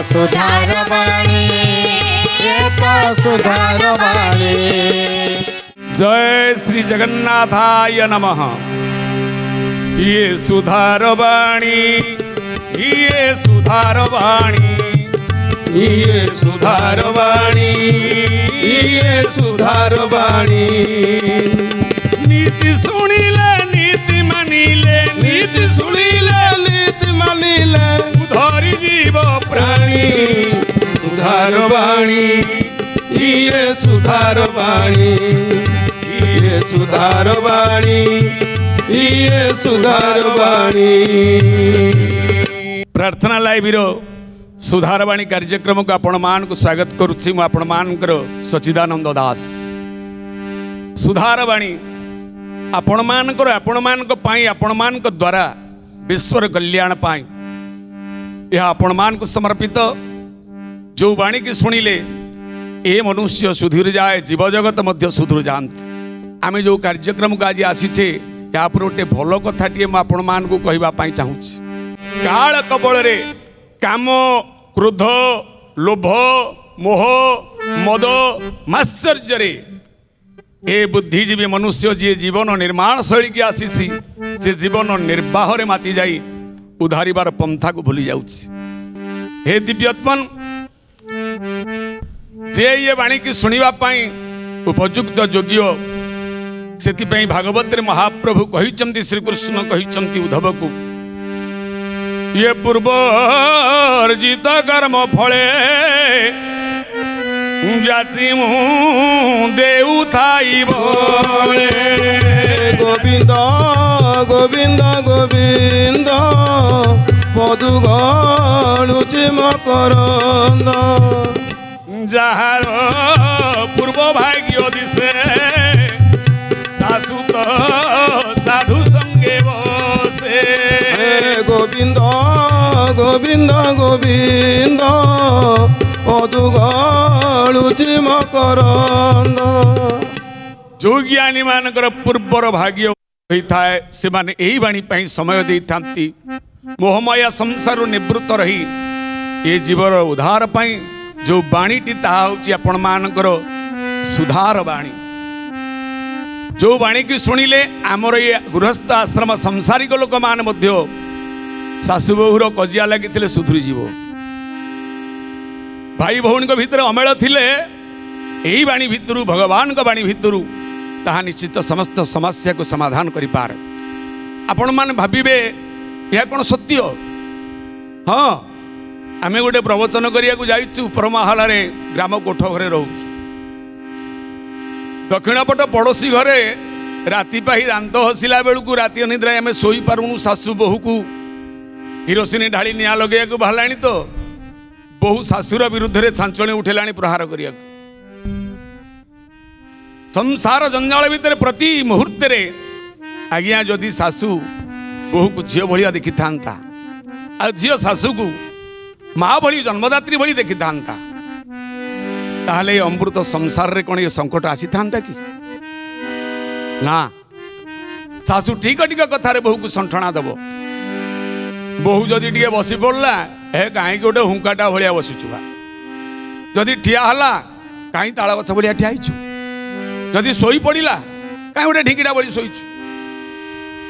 सुधार वाणी, ये तो सुधार वाणी। जय श्री जगन्नाथाय नमः। ये सुधार वाणी, ये सुधार वाणी, ये सुधार वाणी, ये सुधार वाणी। नीति सुनिले नीति मानिले, नीति सुनिले नीति मानिले, उधरी जीव प्राणी। सुधार वाणी, ये सुधार वाणी, ये सुधार वाणी, ये सुधार वाणी। प्रार्थना लाइव सुधारवाणी कार्यक्रम को आपण मान को स्वागत करुच्ची। मु आपण मानकर सचिदानंद दास। सुधारवाणी आपण मानकर आपण मानक पाई, आपण मानक द्वारा विश्वर कल्याण पाई यह आपण मान को समर्पित। जो वाणी की सुनिले ए मनुष्य सुधीर जाए, जीव जगत मध्य सुधीर जाती। आम जो कार्यक्रम को आज आसीचे या पर गोटे भल कथाटे आपण मान को कहवाई चाहूँगी। काल कबल रे काम, क्रोध, लोभ, मोह, मद, मात्सर्य ए बुद्धिजीवी मनुष्य जी जीवन निर्माण शैली की आसी से जीवन निर्वाह रे माती जाई उधारिबार पंथा को भूली जाउछि। हे दिव्यत्मन, जे ये वाणी की सुनिबा पाई उपयुक्त योग्य सेति भागवत रे महाप्रभु कहिचंती, श्री कृष्ण कहिचंती उद्धव को, ये पूर्व अर्जित कर्म फले जाति देउ थाई बोले। गोविंद गोविंद गोविंद मधु गलुची मकरंद। जहार पूर्व भाग्य दिशे दासुत साधु संगे बसे। गोविंद गोविंद गोविंद मधु गलुची मकरंद। जो ज्ञानी मानकर पूर्वर भाग्य होता है से माने यही वाणी पाई समय दे थांती। मोहमया संसार निवृत्त रही ये जीवर उद्धार पाई जो वाणीटी ताहा होची आपण मानकर सुधार वाणी। जो वाणी की सुनिले आमर ये गृहस्थ आश्रम संसारिक लोक मान मध्य सासु बहुर कजिया लगी सुधरी जीव। भाई भौणी भितर अमेल थिले यही वाणी भितरु, भगवान का वाणी भितरु ताहा निश्चित समस्त समस्या को समाधान करि पार। आपण मान भाबिबे यह कौन सत्य? हाँ, आमे गोटे प्रवचन करिया को जाइछु परमाहला रे ग्राम कोठ घरे रहउछु। दक्षिण पट पड़ोसी घरे राति पाही दांत हसिला बेलू राति अनिद्रा आमे सोई पारुनु। सासु बहु को किरोसिनी ढाली निया लगे को बाहलाणी तो बहु सासुर विरुद्ध रे छांचणी उठेलाणी प्रहार करिया। संसार जंजाल भितर प्रति मुहूर्त रे आज्ञा जदि सासु बहु को झील भाया देखी था, झील सासु को माँ भली जन्मदात्री भली देखी था, ताहले अमृत संसार रे कौन ये संकट आसी था कि ना? सासु ठीक टिक कथार बहु को संठना दब। बहु जदि टे बसी पड़ा ए कहीं गोटे हुंकाटा भाया बसुचु, जदि ठिया हला कहीं ताल गछ भाया ठिया होइछु, जदि शोई पड़ा कहीं गोटे ढिंकीटा बड़ी शोचु।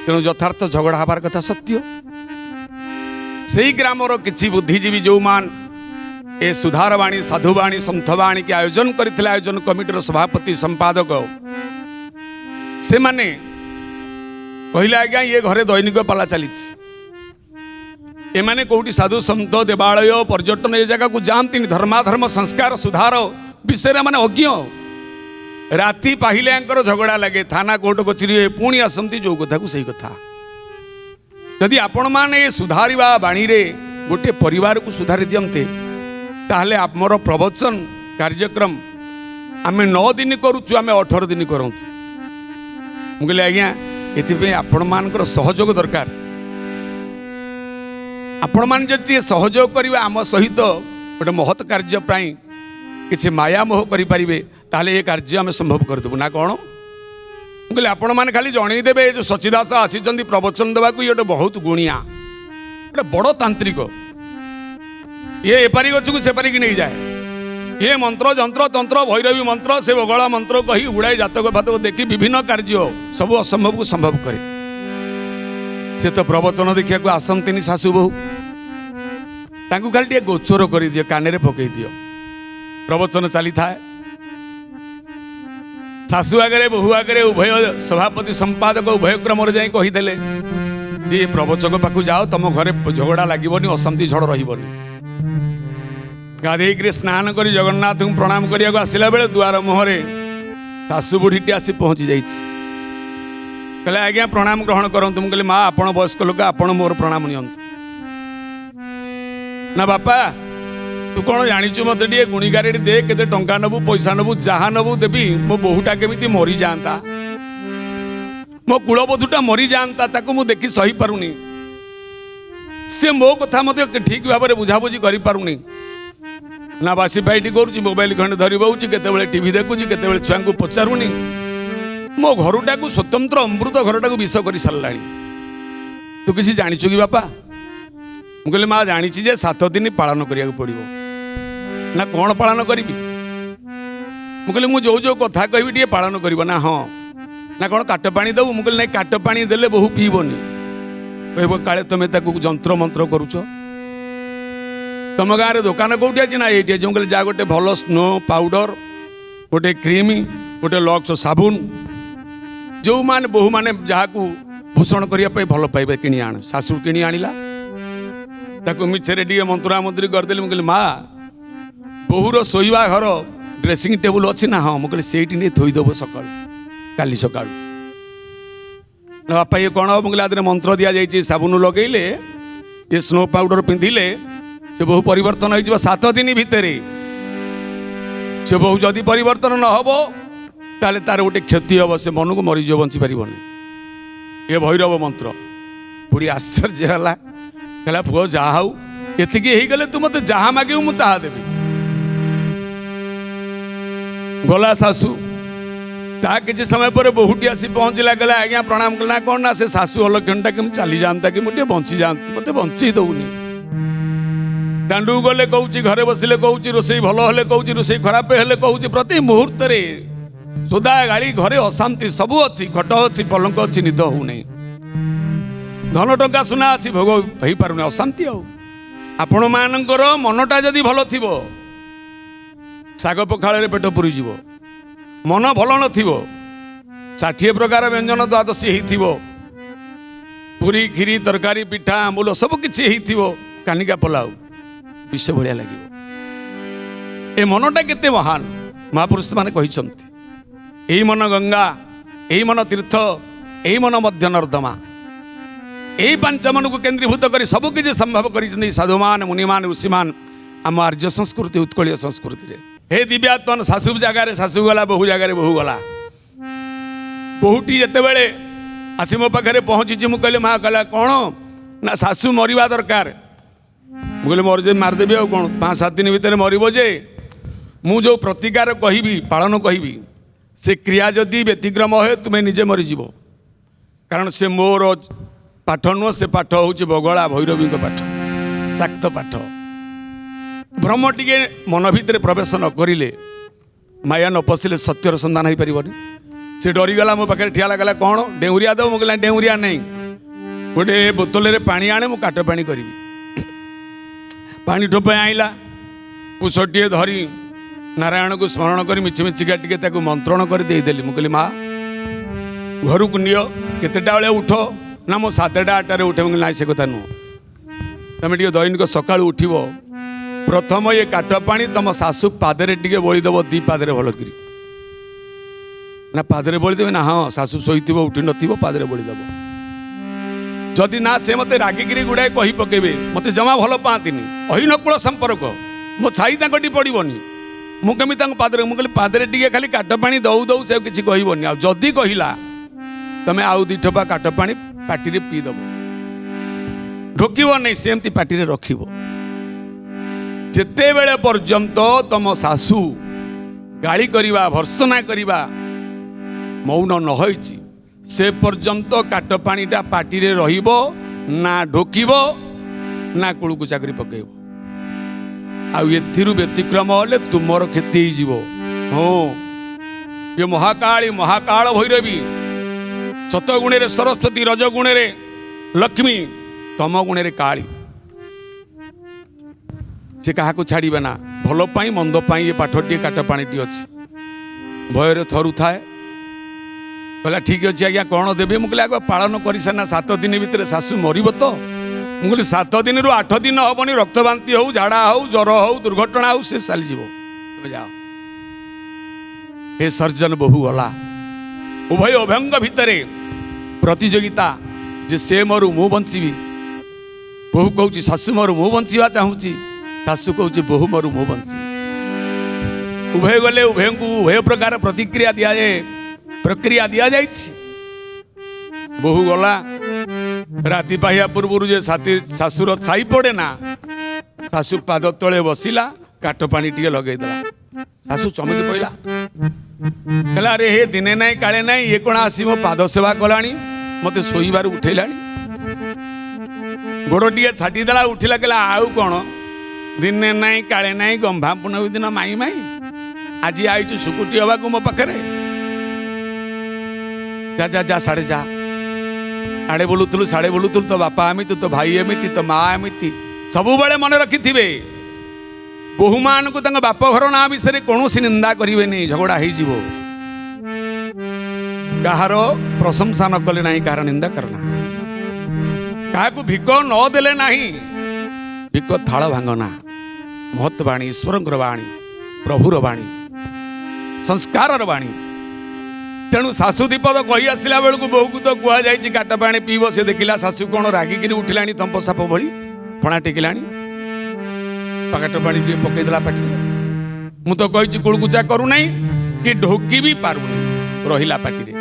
तेणु यथार्थ झगड़ा हबार कथा सत्य। से ग्रामर किसी बुद्धिजीवी जो मान ए सुधारवाणी, साधुवाणी, संथवाणी के आयोजन करथिले, आयोजन कमिटीर सभापति संपादक से माने कहले आज्ञा ये घरे दैनिक पाला चली। एमाने कोठी साधु संत देवालय पर्यटन ये जगह को जानती धर्माधर्म संस्कार सुधार विषय माने अज्ञ। राति पाहिले झगड़ा लगे, थाना कोर्ट कचेरी पुणी आसती जो कथा को सही कथा। यदि आपण माने सुधारिबा बाणी रे गोटे परिवार को सुधारी दियंते ताहले आमर प्रवचन कार्यक्रम आमे 9 दिन करूचु, आमे 18 दिन करंतु। मुगले आज्ञा एथिपे आपण मानकर सहयोग दरकार। आपण मान जति सहयोग करिवे आम सहित गोटे महत् कार्य प्राई किसी माया मोह करें ताले ये कार्य आम संभव करदेबू ना कौन? कहले आपण मैंने खाली जनईदेवे जो सचिदास आसी प्रवचन देवा ये बहुत गुणिया, गोटे बड़ तांत्रिक। ये एपारी गछकु सेपारी की नहीं जाए ये मंत्र जंत्र तंत्र भैरवी मंत्र से बगला मंत्र कही उड़ाई जातक फातक देखी विभिन्न कार्य सब असंभव को संभव करे से तो प्रवचन देखा आसती शाशु बहु ताकू खाली टे गोचर कर दियो कान में पकई दियो प्रवचन चली था शाशु आगे बहु आगे उभय सभापति संपादक उभय क्रम जाए कहीदेले जे प्रवचक पाखु जाओ तुम घरे झगड़ा लगभग अशांति झड़ रही गाधेक स्नान कर जगन्नाथ को प्रणाम करने आसला बेले दुआर मुहरे शाशु बुढ़ीटी आसी पहुँची जाइए कहले आज्ञा प्रणाम ग्रहण करूँ मुझे माँ आप वयस्क लोक आप मोर प्रणाम नियंतु ना बापा तू कौन जाचु मत गुणीगारे दे के टंका नबू पैसा नबू जहाँ नबू देवी मो बहुटा केमी मरी जाता मो कूलबधूटा मरी जाता ताकू मु देखी सही पारुनी से मो कथा मत ठीक भाव में बुझाबुझी कर पारुनी ना बासी पाइटी करुच्ची मोबाइल खंडे धरी बहुची केतबेले टीवी देखुची केतबेले छुआ को पचारुनी मो घरटा को स्वतंत्र अमृत घरटा को विष कर सारा तू किसी जाचु कि बापा मुझे माँ जानी जे 7 दिन पालन करिया पड़ो ना कौन पालन करी मुझे मुझे जो कथा कहि टे पालन कर ना हाँ ना कौन काट पानी दबू मुझे ना काट पानी देले बहु पीबनी कह काले तुम जंत्र मंत्र करुच तुम गाँव में दुकान कौटी अच्छी ना ये मुझे जा गोटे भल स्नो पाउडर गोटे क्रीम गोटे लक्स साबुन जो मैंने बहु मैंने जहाँ भूषण करने भल पाइबे कि आण शाशु कि आणला ताको मिछरे टे मंत्रा मंत्री करदेली मुझे माँ बहुर शोवा घर ड्रेसिंग टेबुल अच्छी ना हाँ मुझे से थोईदेव सका काली सका बापा ये कौन हम मुझे मंत्र दि जाए साबुन लगेले ये स्नो पाउडर पिंधिले से बहु परिवर्तन हो 7 दिन भितर से बहु जदि परिवर्तन न हो ताले तार गोटे क्षति हम से मन को मरीज बंची पारन ये भैरव मंत्र बुढ़ी आश्चर्य है कहला पुओ जहा हूँ ये गले तू मत जहाँ मागे मुझे ताहा देवी गला शाशु ता किसी समय पर बहुटी आसी पहुँचला गला आज्ञा प्रणाम कला कौन ना से शाशु अलक्षणटा कि चली जाता कि मुझे बंची जाती मत बंची दौनी दांडू गले कहूँ घरे बसिले कहूँ रोसई भल हेले कहूँ रोसई खराब हेले कहूँ प्रति मुहूर्त सुधा गाड़ी घरे अशांति सबू अच्छी खट अच्छी पलंक अच्छी निद हो नहीं धन टंका सुना अच्छी भोग हो पारे अशांति आपण मानकर मनटा जदि भल थी शाग पखाड़ पेट पूरी जीव मन भल न 60 प्रकार व्यंजन द्वादशी हो पूरी खीरी तरकारी पिठा आंबुल सब किसी कानिका पलाऊ विष भाया लगे ए मनटा केते महान महापुरुष माने कहिसंती एही मन गंगा एही मन तीर्थ एही मन मध्य नर्दमा यही 5 मन को केन्द्रीभूत कर सबकि संभव कर साधुमान मुनिमान ऋषिमान आम आर्य संस्कृति उत्कलीय संस्कृति हे दिव्यात्मन शाशु जगार शाशु गला बहु जगार बहु गला बहुटी जिते आसी मो पाखे पहुँची मुझे माँ कहला कौन ना शाशु मरवा दरकार मुझे मर मारदेवी आ कौन 5-7 दिन भितर मरब जे मु जो प्रतिकार कहि पालन कहि से क्रिया जदि व्यतिक्रम हे तुम्हें निजे मरीज कारण से मोर पाठ नुह से पाठ हूँ बगला भैरवी पाठ शाक्त पाठ भ्रम टे मन भितर प्रवेश न करें माया न पशिले सत्यर सन्धान हो पारनि से डरीगला मो पाखे ठिया लगला कौन डेउरिया दो मुझे डेउरिया नहीं गोटे बोतल में पानी आने मुझे काट पानी करी पानी ठोपे आईला कुशटे धरी नारायण को स्मरण कर मिछमिछिका टे मंत्रण कर देदेली मुझे माँ घर को नियो केतेटा बेले उठ ना मो 7टा-8टारे उठे मुझे ना से कथा नुह तुम टे दैनिक सका उठब प्रथम ये काट पानी तुम शाशु पादे टे बोलीदेव 2 पादे भलकरी ना पादे बोलीदेवी ना हाँ शाशु शोथ उठी नथ पादे बोलीदेव जदि ना से मत रागिकी गुड़ाए कही पकेबे मत जमा भल पातीनि अहिनकुल संपर्क मो छाई ताकटी पड़ोनी मुझे पादे मुझे पादे टे खाली काट पानी दौ दौ से किसी कहबनी आदि कहला तमें आउ 2 ठोपा काट पानी पार्टी पीदेव ढोक नहीं सेमती पार्टी रखिब जिते बेले पर्यंत तुम शाशु गाड़ी करवा भर्सना करवा मौन न होइछि से पर्यंत काट पानीटा पार्टी रहिबो ना ढोकिब ना कुलू को चाकरी पकेब ଆଉ ଏଥିରୁ ବ୍ୟତିକ୍ରମ ହେଲେ ତୁମର କ୍ଷତି ହେଇଯିବ। ହଁ ଏ ମହାକାଳୀ ମହାକାଳ ଭୈରବୀ, ସତଗୁଣରେ ସରସ୍ୱତୀ, ରଜଗୁଣରେ ଲକ୍ଷ୍ମୀ, ତମ ଗୁଣରେ କାଳୀ। ସେ କାହାକୁ ଛାଡ଼ିବେ ନା। ଭଲ ପାଇଁ ମନ୍ଦ ପାଇଁ ଏ ପାଠଟିଏ କାଟ ପାଣିଟିଏ ଅଛି। ଭୟରେ ଥରୁଥାଏ, କହିଲା ଠିକ୍ ଅଛି ଆଜ୍ଞା କ'ଣ ଦେବେ? ମୁଁ କହିଲି ଆଗ ପାଳନ କରିସାରିନା 7 ଦିନ ଭିତରେ ଶାଶୁ ମରିବ ତ। ମୁଁ କହିଲି 7 ଦିନରୁ 8 ଦିନ ହବନି, ରକ୍ତବାନ୍ତି ହଉ, ଝାଡ଼ା ହଉ, ଜ୍ୱର ହଉ, ଦୁର୍ଘଟଣା ହଉ, ସେ ଚାଲିଯିବ। ତମେ ଯାଅ। ହେ ସର୍ଜନ ବୋହୂ ଗଲା। ଉଭୟ ଉଭୟଙ୍କ ଭିତରେ ପ୍ରତିଯୋଗିତା ଯେ ସେ ମରୁ ମୁଁ ବଞ୍ଚିବି। ବୋହୂ କହୁଛି ଶାଶୁ ମରୁ ମୁଁ ବଞ୍ଚିବା ଚାହୁଁଛି, ଶାଶୁ କହୁଛି ବୋହୂ ମରୁ ମୁଁ ବଞ୍ଚିବି। ଉଭୟ ଗଲେ, ଉଭୟଙ୍କୁ ଉଭୟ ପ୍ରକାର ପ୍ରତିକ୍ରିୟା ଦିଆଯାଏ, ପ୍ରକ୍ରିୟା ଦିଆଯାଇଛି। ବୋହୂ ଗଲା, ରାତି ପାହିବା ପୂର୍ବରୁ ଯେ ଶାଶୁର ଛାଇ ପଡ଼େ ନା, ଶାଶୁ ପାଦ ତଳେ ବସିଲା, କାଠ ପାଣି ଟିକେ ଲଗେଇଦେଲା। ଶାଶୁ ଚମକି ପଇଲା, କହିଲା ଆରେ ହେ ଦିନେ ନାଇଁ କାଳେ ନାଇଁ, ଇଏ କ'ଣ ଆସି ମୋ ପାଦ ସେବା କଲାଣି, ମତେ ଶୋଇବାରୁ ଉଠେଇଲାଣି। ଗୋଡ଼ ଟିକେ ଛାଟିଦେଲା, ଉଠିଲା, କହିଲା ଆଉ କ'ଣ ଦିନେ ନାଇଁ କାଳେ ନାଇଁ, ଗମ୍ଭା ପୂର୍ଣ୍ଣମୀ ଦିନ ମାଇଁ ମାଇଁ, ଆଜି ଆଇଛୁ ଶୁକୁଟି ହବାକୁ ମୋ ପାଖରେ। ଯା ଯା ଯା ସାଡ଼େ ଯା, ଆଡ଼େ ବୁଲୁଥିଲୁ ସାଡ଼େ ବୁଲୁଥିଲୁ, ତୋ ବାପା ଏମିତି, ତୋ ଭାଇ ଏମିତି, ତୋ ମା ଏମିତି। ସବୁବେଳେ ମନେ ରଖିଥିବେ, ବୋହୂମାନଙ୍କୁ ତାଙ୍କ ବାପ ଘର ନାଁ ବିଷୟରେ କୌଣସି ନିନ୍ଦା କରିବେନି, ଝଗଡ଼ା ହେଇଯିବ। କାହାର ପ୍ରଶଂସା ନ କଲେ ନାହିଁ, କାହାର ନିନ୍ଦା କରନା। କାହାକୁ ଭିକ ନ ଦେଲେ ନାହିଁ, ଭିକ ଥାଳ ଭାଙ୍ଗନା। ମହତ୍ ବାଣୀ, ଈଶ୍ୱରଙ୍କର ବାଣୀ, ପ୍ରଭୁର ବାଣୀ, ସଂସ୍କାରର ବାଣୀ। ତେଣୁ ଶାଶୁ ଦୀପଦ କହି ଆସିଲା ବେଳକୁ ବୋହୂକୁ ତ କୁହାଯାଇଛି କାଟ ପାଣି ପିଇବ। ସେ ଦେଖିଲା ଶାଶୁ କ'ଣ ରାଗିକିରି ଉଠିଲାଣି, ତମ୍ପ ସାପ ଭଳି ଫଣା ଟେକିଲାଣି। କାଟ ପାଣି ଟିକେ ପକେଇଦେଲା ପାଟିରେ। ମୁଁ ତ କହିଛି କୁଳକୁଚା କରୁନାହିଁ କି ଢୋକି ବି ପାରୁନି, ରହିଲା ପାଟିରେ।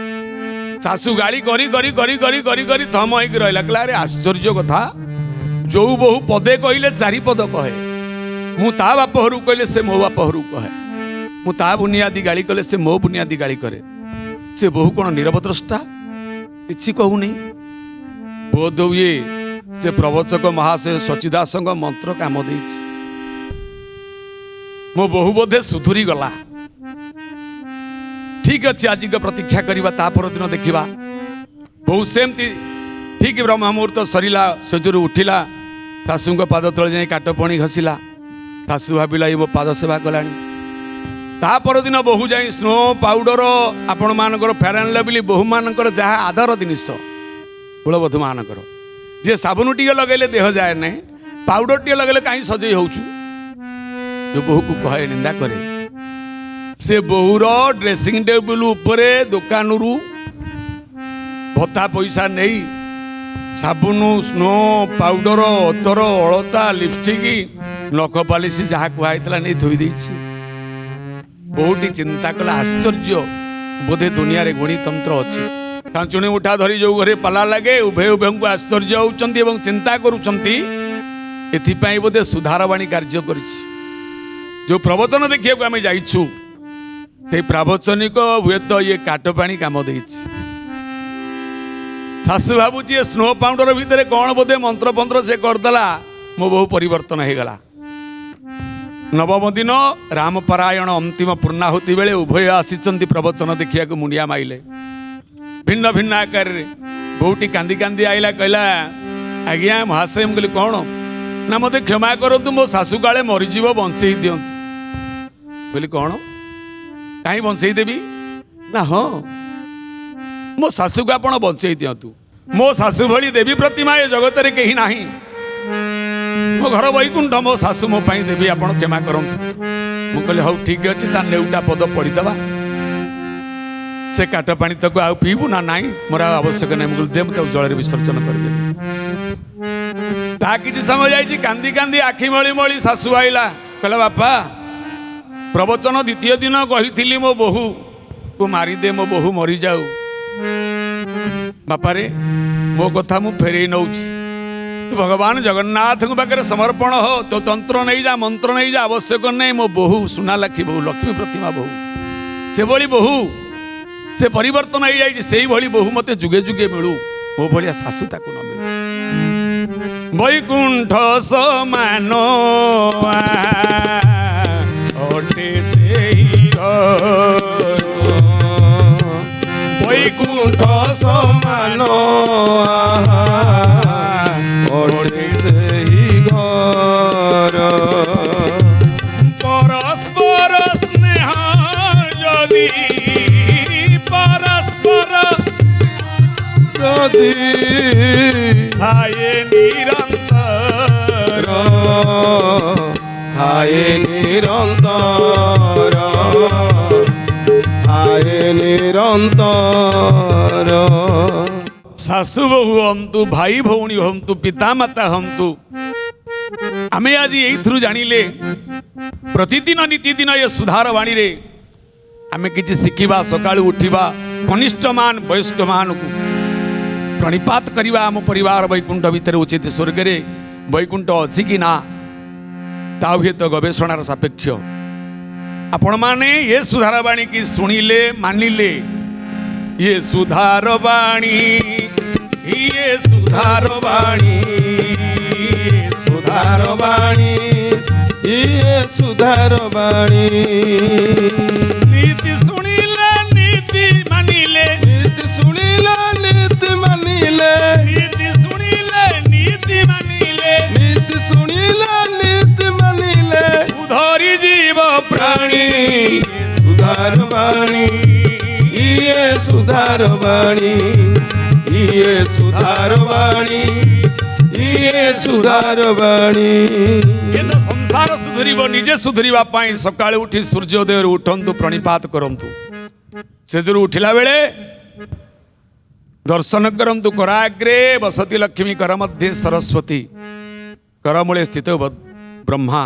ଶାଶୁ ଗାଳି କରି କରି କରି କରି କରି କରି ଥମ ହେଇକି ରହିଲା। କହିଲା ଆରେ ଆଶ୍ଚର୍ଯ୍ୟ କଥା, ଯୋଉ ବୋହୂ ପଦେ କହିଲେ 4 ପଦ କହେ। ମୁଁ ତା ବାପ ଘରକୁ କହିଲେ ସେ ମୋ ବାପ ଘରକୁ କହେ। ମୁଁ ତା ବୁନିଆଦି ଗାଳି କଲେ ସେ ମୋ ବୁନିଆଦି ଗାଳି କରେ। ସେ ବୋହୂ କ'ଣ ନିରବ ଦ୍ରଷ୍ଟା, କିଛି କହୁନି। ବୋଧ ହୁଏ ସେ ପ୍ରବଚକ ମହାଶୟ ସଚିଦାସଙ୍କ ମନ୍ତ୍ର କାମ ଦେଇଛି। ମୋ ବୋହୂ ବୋଧେ ସୁଧୁରି ଗଲା। ଠିକ୍ ଅଛି, ଆଜିକ ପ୍ରତୀକ୍ଷା କରିବା, ତା ପରଦିନ ଦେଖିବା। ବୋହୂ ସେମିତି ଠିକ୍ ବ୍ରହ୍ମ ମୁହୂର୍ତ୍ତ ସରିଲା, ସେଜରୁ ଉଠିଲା, ଶାଶୁଙ୍କ ପାଦ ତଳେ ଯାଇ କାଟ ପାଣି ଘଷିଲା। ଶାଶୁ ଭାବିଲା ଏ ମୋ ପାଦ ସେବା କଲାଣି। ତା ପରଦିନ ବୋହୂ ଯାଇ ସ୍ନୋ ପାଉଡର, ଆପଣମାନଙ୍କର ଫେୟାର ଆଣ୍ଡ ଲଭଲି, ବୋହୂମାନଙ୍କର ଯାହା ଆଦର ଜିନିଷ, କୁଳବଧୂ ମାନଙ୍କର, ଯିଏ ସାବୁନ ଟିକେ ଲଗେଇଲେ ଦେହ ଯାଏ ନାହିଁ, ପାଉଡର ଟିକେ ଲଗେଇଲେ କାହିଁ ସଜେଇ ହଉଛୁ, ଯୋଉ ବୋହୂକୁ କହେ, ନିନ୍ଦା କରେ। ସେ ବୋହୂର ଡ୍ରେସିଂ ଟେବୁଲ ଉପରେ ଦୋକାନରୁ ଭତ୍ତା ପଇସା ନେଇ ସାବୁନ, ସ୍ନୋ ପାଉଡର, ଅତର, ଅଳତା, ଲିପଷ୍ଟିକ, ନଖ ପାଲିସ ଯାହା କୁହାଯାଇଥିଲା ନେଇ ଥୋଇ ଦେଇଛି। ବୋହୂଟି ଚିନ୍ତା କଲା, ଆଶ୍ଚର୍ଯ୍ୟ, ବୋଧେ ଦୁନିଆରେ ଗୁଣିତନ୍ତ୍ର ଅଛି। ଚାଞ୍ଚୁଣୀ ମୁଠା ଧରି ଯୋଉ ଘରେ ପାଲା ଲାଗେ, ଉଭୟ ଉଭୟଙ୍କୁ ଆଶ୍ଚର୍ଯ୍ୟ ହେଉଛନ୍ତି ଏବଂ ଚିନ୍ତା କରୁଛନ୍ତି, ଏଥିପାଇଁ ବୋଧେ ସୁଧାରବାଣୀ କାର୍ଯ୍ୟ କରିଛି। ଯୋଉ ପ୍ରବଚନ ଦେଖିବାକୁ ଆମେ ଯାଇଛୁ, ସେଇ ପ୍ରବଚନିକ ହୁଏତ ଇଏ କାଟ ପାଣି କାମ ଦେଇଛି। ଶାଶୁ ଭାବୁଛି ଏ ସ୍ନୋ ପାଉଡର ଭିତରେ କ'ଣ ବୋଧେ ମନ୍ତ୍ରପନ୍ତ୍ର ସେ କରିଦେଲା, ମୋ ବୋହୂ ପରିବର୍ତ୍ତନ ହେଇଗଲା। ନବମ ଦିନ ରାମପାରାୟଣ ଅନ୍ତିମ ପୂର୍ଣ୍ଣାହୁତି ବେଳେ ଉଭୟ ଆସିଛନ୍ତି ପ୍ରବଚନ ଦେଖିବାକୁ। ମୁଣ୍ଡିଆ ମାଇଲେ ଭିନ୍ନ ଭିନ୍ନ ଆକାରରେ। ବୋହୂଟି କାନ୍ଦି କାନ୍ଦି ଆଇଲା, କହିଲା ଆଜ୍ଞା ମହାଶୟ। ମୁଁ କହିଲି କ'ଣ ନା, ମୋତେ କ୍ଷମା କରନ୍ତୁ, ମୋ ଶାଶୁ କାଳେ ମରିଯିବ, ବଞ୍ଚେଇ ଦିଅନ୍ତୁ। କହିଲି କ'ଣ, କାହିଁ ବଞ୍ଚେଇ ଦେବି? ନା ହଁ, ମୋ ଶାଶୁକୁ ଆପଣ ବଞ୍ଚେଇ ଦିଅନ୍ତୁ। ମୋ ଶାଶୁ ଭଳି ଦେବୀ ପ୍ରତିମା ଏ ଜଗତରେ କେହି ନାହିଁ। ମୋ ଘର ବୈକୁଣ୍ଠ, ମୋ ଶାଶୁ ମୋ ପାଇଁ ଦେବୀ, ଆପଣ କ୍ଷମା କରନ୍ତୁ। ମୁଁ କହିଲି ହଉ ଠିକ୍ ଅଛି, ତା ନେଉଟା ପଦ ପଡ଼ିଦେବା। ସେ କାଟ ପାଣି ତାକୁ ଆଉ ପିଇବୁ ନା? ନାଇଁ, ମୋର ଆଉ ଆବଶ୍ୟକ ନାହିଁ। ମୁଁ କହିଲି ଦେ, ମୁଁ ତାକୁ ଜଳରେ ବିସର୍ଜନ କରିଦେବି। ତା କିଛି ସମୟ ଯାଇଛି, କାନ୍ଦି କାନ୍ଦି ଆଖି ମଳି ମଳି ଶାଶୁ ଆଇଲା, କହିଲା ବାପା, ପ୍ରବଚନ ଦ୍ୱିତୀୟ ଦିନ କହିଥିଲି ମୋ ବୋହୂକୁ ମାରିଦେ, ମୋ ବୋହୂ ମରିଯାଉ। ବାପାରେ, ମୋ କଥା ମୁଁ ଫେରେଇ ନେଉଛି। ତୁ ଭଗବାନ ଜଗନ୍ନାଥଙ୍କ ପାଖରେ ସମର୍ପଣ ହୋ, ତୋ ତନ୍ତ୍ର ନେଇଯା, ମନ୍ତ୍ର ନେଇଯା, ଆବଶ୍ୟକ ନାହିଁ। ମୋ ବୋହୂ ସୁନାଲାଖି ବୋହୂ, ଲକ୍ଷ୍ମୀ ପ୍ରତିମା ବୋହୂ, ସେଭଳି ବୋହୂ ସେ ପରିବର୍ତ୍ତନ ହେଇଯାଇଛି। ସେଇଭଳି ବୋହୂ ମୋତେ ଯୁଗେ ଯୁଗେ ମିଳୁ, ମୋ ଭଳିଆ ଶାଶୁ ତାକୁ ନ ମିଳୁ। ବୈକୁଣ୍ଠ ସମାନ ଥାଏ ନିରନ୍ତର ଥାଏ ନିରନ୍ତର। ଶାଶୁ ବୋହୂ ହୁଅନ୍ତୁ, ଭାଇ ଭଉଣୀ ହୁଅନ୍ତୁ, ପିତାମାତା ହୁଅନ୍ତୁ, ଆମେ ଆଜି ଏଇଥିରୁ ଜାଣିଲେ ପ୍ରତିଦିନ ନୀତିଦିନ ଏ ସୁଧାର ବାଣୀରେ ଆମେ କିଛି ଶିଖିବା। ସକାଳୁ ଉଠିବା, କନିଷ୍ଠ ମାନ ବୟସ୍କ ମାନଙ୍କୁ ପ୍ରଣିପାତ କରିବା। ଆମ ପରିବାର ବୈକୁଣ୍ଠ ଭିତରେ ଉଚିତ ସ୍ୱର୍ଗରେ ବୈକୁଣ୍ଠ ଅଛି କି ନା ତା ହୁଏତ ଗବେଷଣାର ସାପେକ୍ଷ। ଆପଣମାନେ ଏ ସୁଧାର ବାଣୀ କି ଶୁଣିଲେ ମାନିଲେ ये सुधार वाणी, ये सुधार वाणी, ସୁଧାର ବାଣୀ ଇଏ ସୁଧାର ବାଣୀ। नीति सुनिले नीति मानिले, ନୀତି ଶୁଣିଲେ ନୀତି ମାନିଲେ, नीति सुनिले नीति मानिले, ନୀତି ଶୁଣିଲେ ନୀତି ମାନିଲେ उधरी जीव प्राणी ସୁଧାର ବାଣୀ ଇଏ ସୁଧାର ବାଣୀ ଇଏ ସୁଧାର ବାଣୀ ଇଏ ସୁଧାର ବାଣୀ। ये तो संसार सुधरिब, निजे सुधरिबा पाई सकाळे उठी सूर्योदय उठंतु, प्रणिपात करंतु। सेजरू उठिला बेले दर्शन करंतु। कराग्रे बसती लक्ष्मी, कर मध्ये सरस्वती, करमूले स्थित ब्रह्मा।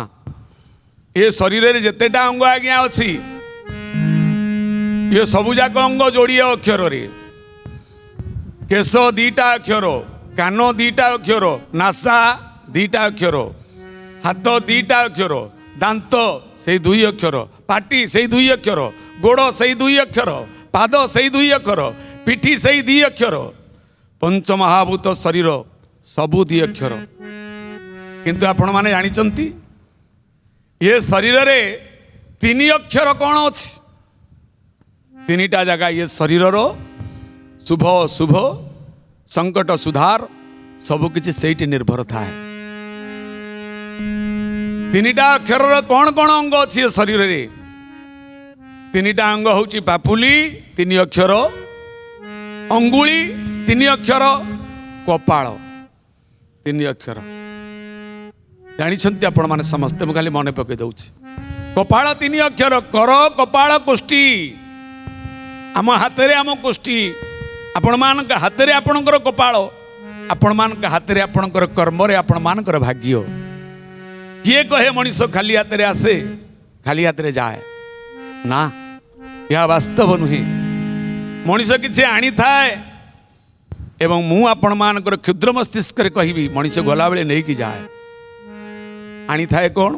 ये शरीर रे जेतेटा अंग आज्ञा अछि ये सबु जाक अंग जोड़िए अक्षर रे। केश दीटा अक्षर, कान दीटा अक्षर, नासा दीटा अक्षर, हाथ दीटा अक्षर, दांत से दुई अक्षर, पाटी से दुई अक्षर, गोड़ से दुई अक्षर, पाद से दुई अक्षर, पिठी से दुई अक्षर, पंचमहाभूत शरीर सबु दुई अक्षर। किंतु आपण माने जानिचंती ये शरीर रे तीन अक्षर कौन अछि? तीनिटा जगह ये शरीर शुभ शुभ संकट सुधार सबु किछि सेठी निर्भर थाए। तीनिटा अक्षर कौन कौन अंग अछि शरीर रे? तीनिटा अंग होची पापुली तीन अक्षर, अंगुली तीन अक्षर, कपाळ तीन अक्षर। जानिछंती आपण माने समस्त मु खाली मने पके दउछि। कपाळ तीन अक्षर, कर कपाळ कुष्ठी। आम हाथ में आम कुष्ठी, आपण मान हाथ में आपणकर कपाळ, आपण मान हाथ में आपणकर कर्म रे आपण मानकर भाग्य। किए कहे मनीष खाली हाथ में आसे खाली हाथ में जाए ना, यह वास्तव नुहे। मनीष किसी आनी थाए एवं मु आपण मानकर क्षुद्र मस्तिष्क रे कहबी मनीष गला बेले नहीं कि जाए। आनी थाए कौन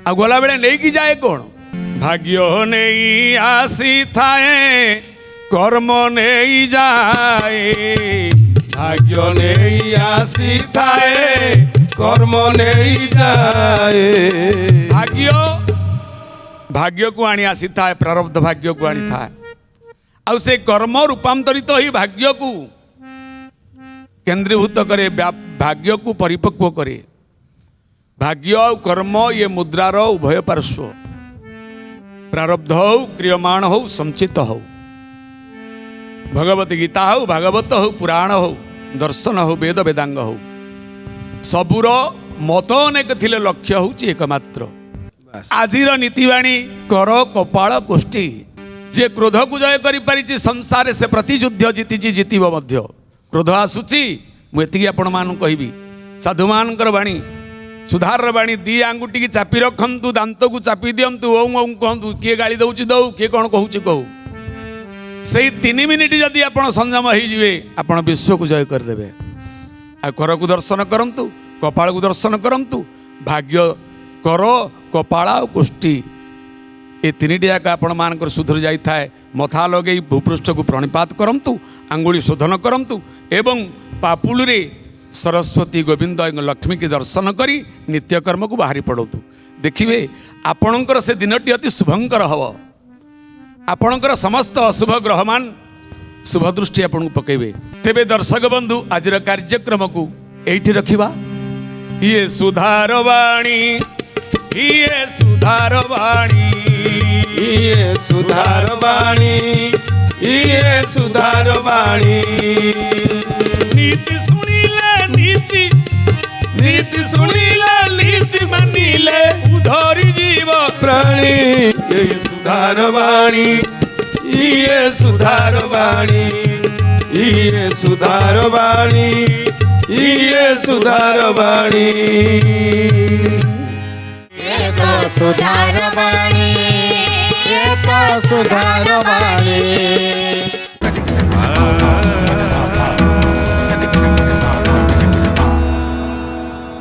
आ गला बेले नहीं कि जाए कौन? भाग्य नहीं आसी थाए कर्म नहीं जाए, भाग्य नहीं आसी थाए कर्म नहीं जाए। भाग्य भाग्य को आनी आसी थाए, प्रारब्ध भाग्य को आनी थाए। आउ से कर्म रूपांतरित ही भाग्य को केंद्रीभूत करे, भाग्य को परिपक्व करे। भाग्य और कर्म ये मुद्रार उभय पार्श्व, प्रारब्ध हो, क्रियमाण हो, संचित हो। भगवत गीता हो, भागवत हो, पुराण हो, दर्शन हो, वेद वेदांग हो, सबुर मत अनेक थिले लक्ष्य होची एकमात्र। आजिर नीतिवाणी कर कपाळ कुष्ठी। जे क्रोध को जय करि परिछि संसार से प्रतियुद्ध जीतिछि, जीतिब मध्य। क्रोध आसुची मु एतिकी आपण मानु कहबी साधुमानकर बाणी सुधार बाणी दी आंगुटी की चापी रखंतु, दांत को चापी दियंतु, ओं ओं कहंतु। किए गाली दउछि दउ, किए कोन कहूछि कहू। सेई 3 मिनिट जदि आपण संयम होई जिवे आपण विश्व को जय कर देबे। आ कर को दर्शन करंतु, कपाळ को दर्शन करंतु। भाग्य कर कपाळ और कुष्ठी ए तीनिटी जाक आपण मानकर सुधर जाई थाए। मथा लगे भूपृष्ठ को प्रणिपात करंतु, आंगुली शोधन करंतु एवं पापुल रे सरस्वती गोविंद लक्ष्मी की दर्शन करी नित्यकर्म को बाहरी पड़तु। देखिए आपणकर से दिनटी अति शुभंकर हव। आपणकर समस्त अशुभ ग्रहमान शुभ दृष्टि आपन पकेबे। तेबे दर्शक बंधु आज कार्यक्रम को एठी रखिबा। ये सुधार वाणी, ये सुधार वाणी, ये सुधार बाणी ये सुधार बाणी। नीति सुनिले नीति, नीति सुनिले नीति નિયતિ માનીલે ઉધરી જીવ પ્રાણી એ સુધાર વાણી ઈએ સુધાર વાણી ઈએ સુધાર વાણી ઈએ સુધાર વાણી એ તો સુધાર વાણી એ તો સુધાર વાણી